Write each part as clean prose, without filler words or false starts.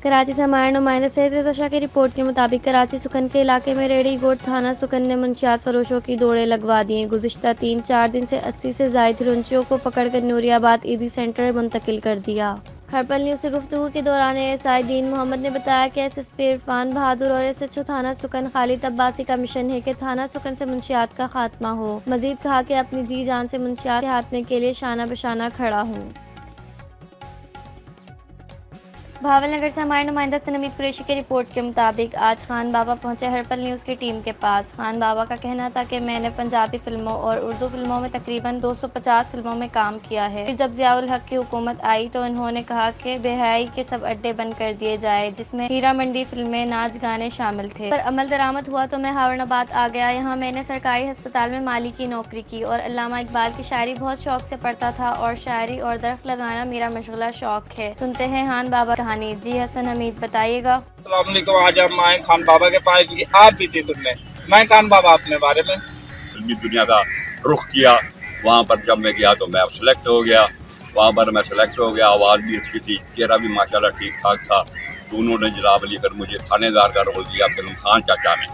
कराची से हमारे नुमाइंदा सैयद रज़ा शाह की रिपोर्ट के मुताबिक कराची सुखन के इलाके में रेडी गोट थाना सुखन ने मुंशियात फरोशों की दौड़ें लगवा दी हैं। गुज़िश्ता 3-4 दिन से 80 से ज़ायद हिरोइनों को पकड़कर नूरियाबाद ईदी सेंटर मुंतकिल कर दिया। हर्पल न्यूज़ से गुफ्तगू के दौरान एएसआई दीन मोहम्मद ने बताया कि एसएसपी इरफान बहादुर और एसएचओ थाना सुखन खालिद अब्बासी का मिशन है कि थाना सुखन से मुंशियात का खात्मा हो। मजीद कहा कि अपनी जी जान से मुंशियात के खात्मे के लिए शाना बशाना खड़ा हूँ। भावलनगर से हमारे नुमाइंदा सनमीद कुरैशी की रिपोर्ट के मुताबिक आज खान बाबा पहुंचे हर्पल न्यूज़ की टीम के पास। खान बाबा का कहना था कि मैंने पंजाबी फिल्मों और उर्दू फिल्मों में तकरीबन 250 फिल्मों में काम किया है। फिर जब ज़ियाउल हक की हुकूमत आई तो उन्होंने कहा कि बेहयाई के सब अड्डे बंद कर दिए जाए, जिसमें हीरा मंडी फिल्में, नाच गाने शामिल थे। पर अमल दरामद हुआ तो मैं हावरनाबाद आ गया। यहाँ मैंने सरकारी अस्पताल में माली की नौकरी की और अल्लामा इकबाल की शायरी बहुत शौक से पढ़ता था और शायरी और दरख्त लगाना मेरा मशगला शौक है। सुनते हैं खान बाबा कहानी। जी हसन हमीद बताइएगा। आज हम आए खान बाबा के पास, आप भी थी तुमने। मैं खान बाबा अपने बारे में फिल्मी दुनिया का रुख किया। वहाँ पर जब मैं गया तो मैं सेलेक्ट हो गया। वहाँ पर मैं सेलेक्ट हो गया, आवाज़ भी अच्छी थी, चेहरा भी माशाल्लाह ठीक ठाक था। तो उन्होंने जनाब अली कर मुझे थानेदार का रोल दिया फिल्म खान चाचा ने।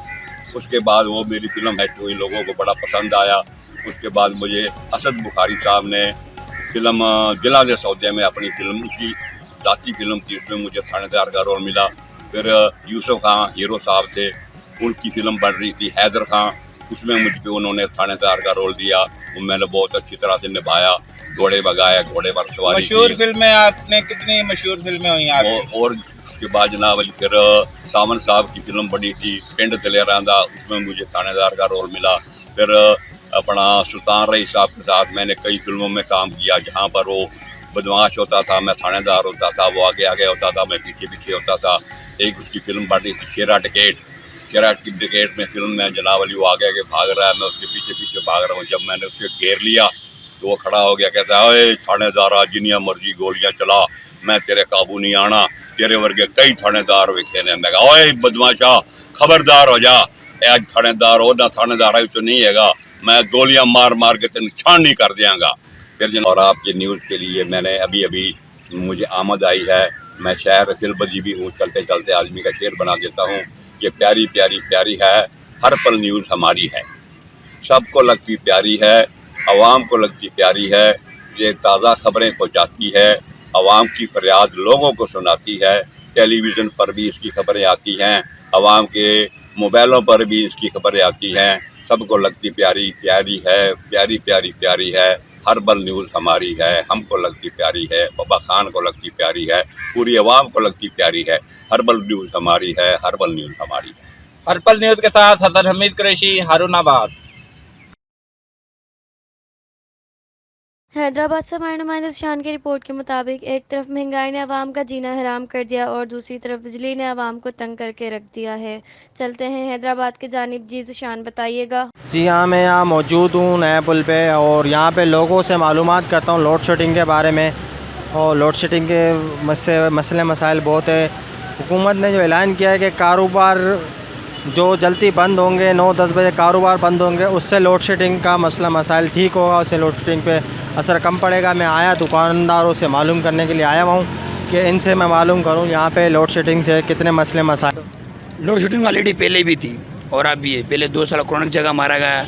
उसके बाद वो मेरी फिल्म है जो इन लोगों को बड़ा पसंद आया। उसके बाद मुझे असद बुखारी साहब ने फिल्म दिला दे सौदे में अपनी फिल्म, उसकी जाती फिल्म थी, उसमें मुझे थानेदार का रोल मिला। फिर यूसुफ खान हीरो साहब थे, उनकी फिल्म बन रही थी हैदर खान, उसमें मुझको उन्होंने थानेदार का रोल दिया। वो मैंने बहुत अच्छी तरह से निभाया, घोड़े भगाए, घोड़े पर सवारी। मशहूर फिल्में आपने कितनी मशहूर फिल्में हुई आपकी? और उसके बाद जनाब फिर सावन साहब की फिल्म बनी थी पिंड दलेरांदा, उसमें मुझे थानेदार का रोल मिला। फिर अपना सुल्तान रईस साहब के साथ मैंने कई फिल्मों में काम किया, जहाँ पर वो बदमाश होता था, मैं थानेदार होता था, वो आगे आगे होता था, मैं पीछे पीछे होता था। एक उसकी फिल्म बन रही थी शेरा टिकेट, शेरा टिकेट में फिल्म में जनाब अली वो आगे आगे भाग रहा है, मैं उसके पीछे पीछे भाग रहा हूँ। जब मैंने उसके घेर लिया तो वो खड़ा हो गया, कहता है ओए थानेदारा जिनिया मर्जी गोलियां चला, मैं तेरे काबू नहीं आना, तेरे वर्गे कई थानेदार वेखे ने। मैं कहा ओए बदमाशा खबरदार हो जा, आज थानेदार हो ना थानेदार तो नहीं हैगा, मैं गोलियां मार मार के तेन छान नहीं कर दियांगा। फिर और आपके न्यूज़ के लिए मैंने अभी मुझे आमद आई है, मैं शायर फिल्बजी भी हूँ, चलते चलते आदमी का शेर बना देता हूँ। ये प्यारी प्यारी प्यारी है, हर पल न्यूज़ हमारी है, सबको लगती प्यारी है, आवाम को लगती प्यारी है। ये ताज़ा खबरें पहुँचाती है, आवाम की फरियाद लोगों को सुनाती है। टेलीविज़न पर भी इसकी खबरें आती हैं, आवाम के मोबाइलों पर भी इसकी खबरें आती हैं। सबको लगती प्यारी प्यारी है, प्यारी प्यारी प्यारी है, हर बल न्यूज़ हमारी है, हमको लगती प्यारी है, बाबा खान को लगती प्यारी है, पूरी आवाम को लगती प्यारी है। हर बल न्यूज़ हमारी है, हर बल न्यूज़ हमारी है। हर्पल न्यूज़ के साथ हसन हमीद कुरैशी, हारूनाबाद। हैदराबाद से हमारे नुमाइंदा शान की रिपोर्ट के मुताबिक एक तरफ महंगाई ने आवाम का जीना हराम कर दिया और दूसरी तरफ बिजली ने आवाम को तंग करके रख दिया है। चलते हैं हैदराबाद की जानिब। जी शान बताइएगा। जी हाँ, मैं यहाँ मौजूद हूँ नए पुल पे और यहाँ पे लोगों से मालूमात करता हूँ लोड शेडिंग के बारे में। और लोड शेडिंग के मसले मसाइल बहुत है। हुकूमत ने जो ऐलान किया है कि कारोबार जो जल्दी बंद होंगे, 9-10 बजे कारोबार बंद होंगे, उससे लोड शेडिंग का मसला मसाइल ठीक होगा, उससे लोड शेडिंग पे असर कम पड़ेगा। मैं आया दुकानदारों से मालूम करने के लिए आया हूँ कि इनसे मैं मालूम करूँ यहाँ पे लोड शेडिंग से कितने मसले मसाइल। लोड शेडिंग ऑलरेडी पहले भी थी और अब भी है। पहले 2 साल कोरोना की जगह मारा गया,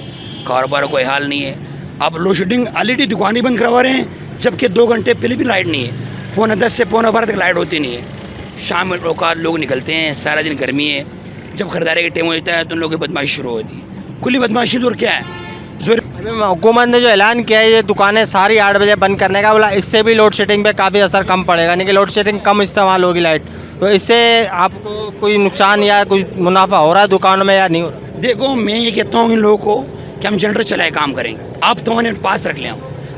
कारोबार कोई हाल नहीं है। अब लोड शेडिंग ऑलरेडी दुकानें बंद करवा रहे हैं, जबकि 2 घंटे पहले भी लाइट नहीं है। 9:45 से 11:15 तक लाइट होती नहीं है। शाम में औकात लोग निकलते हैं, सारा दिन गर्मी है, जब खरीदारी का टाइम होता है तो उन लोगों की बदमाशी शुरू होती है। खुली बदमाशी दूर क्या है, हुकूमत ने जो ऐलान किया है ये दुकानें सारी 8 बजे बंद करने का बोला, इससे भी लोड शेडिंग पे काफ़ी असर कम पड़ेगा। यानी कि लोड शेडिंग कम इस्तेमाल होगी लाइट, तो इससे आपको कोई नुकसान या कोई मुनाफा हो रहा है दुकानों में या नहीं हो रहा? देखो, मैं ये कहता हूँ इन लोगों को कि हम जनरेटर चलाए काम करेंगे। आप तो उन्हें पास रख लें,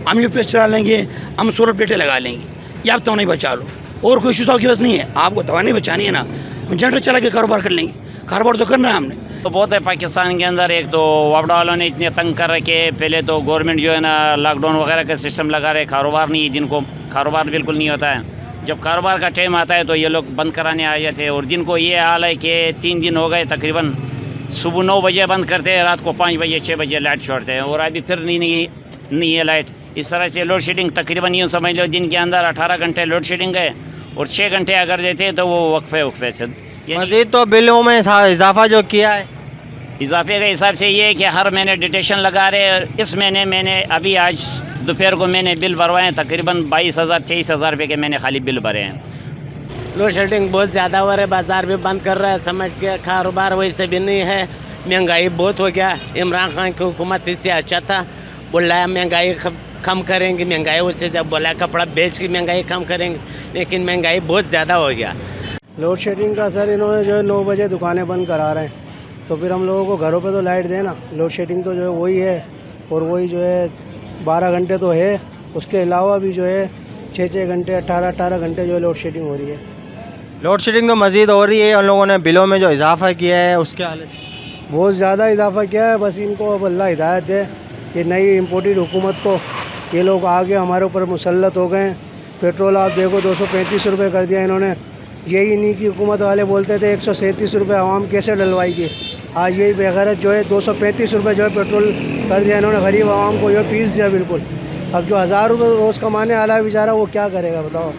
हम यूपीएस चला लेंगे, हम सोलर प्लेटें लगा लेंगे, या आप तो नहीं बचा लो। और कोई इशूज़ आपके पास नहीं है, आपको तो नहीं बचानी है ना, हम जनरेटर चला के कारोबार कर लेंगे। कारोबार तो करना है हमने। तो बहुत है पाकिस्तान के अंदर। एक तो वापडा वालों ने इतने तंग कर रखे, पहले तो गवर्नमेंट जो है ना लॉकडाउन वगैरह का सिस्टम लगा रहे, कारोबार नहीं, जिनको कारोबार बिल्कुल नहीं होता है। जब कारोबार का टाइम आता है तो ये लोग बंद कराने आ जाते हैं। और दिन को ये हाल है कि 3 दिन हो गए तकरीबन, सुबह 9 बजे बंद करते हैं, रात को 5 बजे 6 बजे लाइट छोड़ते हैं, और अभी फिर नहीं है लाइट। इस तरह से लोड शेडिंग तकरीबन यूँ समझ लो दिन के अंदर 18 घंटे लोड शेडिंग है और 6 घंटे अगर देते तो वो वक्फे से मज़ीद तो बिलों में इजाफा जो किया है, इजाफे के हिसाब से ये है कि हर महीने डिटेक्शन लगा रहे हैं। इस महीने मैंने अभी आज दोपहर को मैंने बिल भरवाए हैं, तकरीबन 22,000 23,000 रुपये के मैंने खाली बिल भरे हैं। लोड शेडिंग बहुत ज़्यादा हो रहा है, बाज़ार भी बंद कर रहा है, समझ के कारोबार वैसे भी नहीं है, महंगाई बहुत हो गया। इमरान खान की हुकूमत इससे अच्छा था, बोला महंगाई कम करेंगे, महंगाई उससे जब बोला कपड़ा बेच के महंगाई कम करेंगे, लेकिन महंगाई बहुत ज़्यादा हो गया। लोड शेडिंग का असर इन्होंने जो है 9 बजे दुकानें बंद करा रहे हैं, तो फिर हम लोगों को घरों पे तो लाइट देना। लोड शेडिंग तो जो है वही है, और वही जो है 12 घंटे तो है, उसके अलावा भी जो है 6-6 घंटे 18-18 घंटे जो है लोड शेडिंग हो रही है। लोड शेडिंग तो मज़ीद हो रही है। उन लोगों ने बिलों में जो इजाफा किया है उसके हालत बहुत ज़्यादा इजाफा किया है। बस इनको अब अल्लाह हिदायत दे कि नई इम्पोर्टेड हुकूमत को, ये लोग आगे हमारे ऊपर मुसल्लत हो गए हैं। पेट्रोल आप देखो 235 रुपये कर दिया इन्होंने। यही इन्हीं की हुकूमत वाले बोलते थे 137 रुपये आवाम कैसे डलवाएगी। आज यही बेगैरत जो है 235 रुपये जो है पेट्रोल कर दिया इन्होंने, गरीब आवाम को जो है पीस दिया बिल्कुल। अब जो 1000 रुपये रोज़ कमाने वाला है बेचारा, वो क्या करेगा बताओ।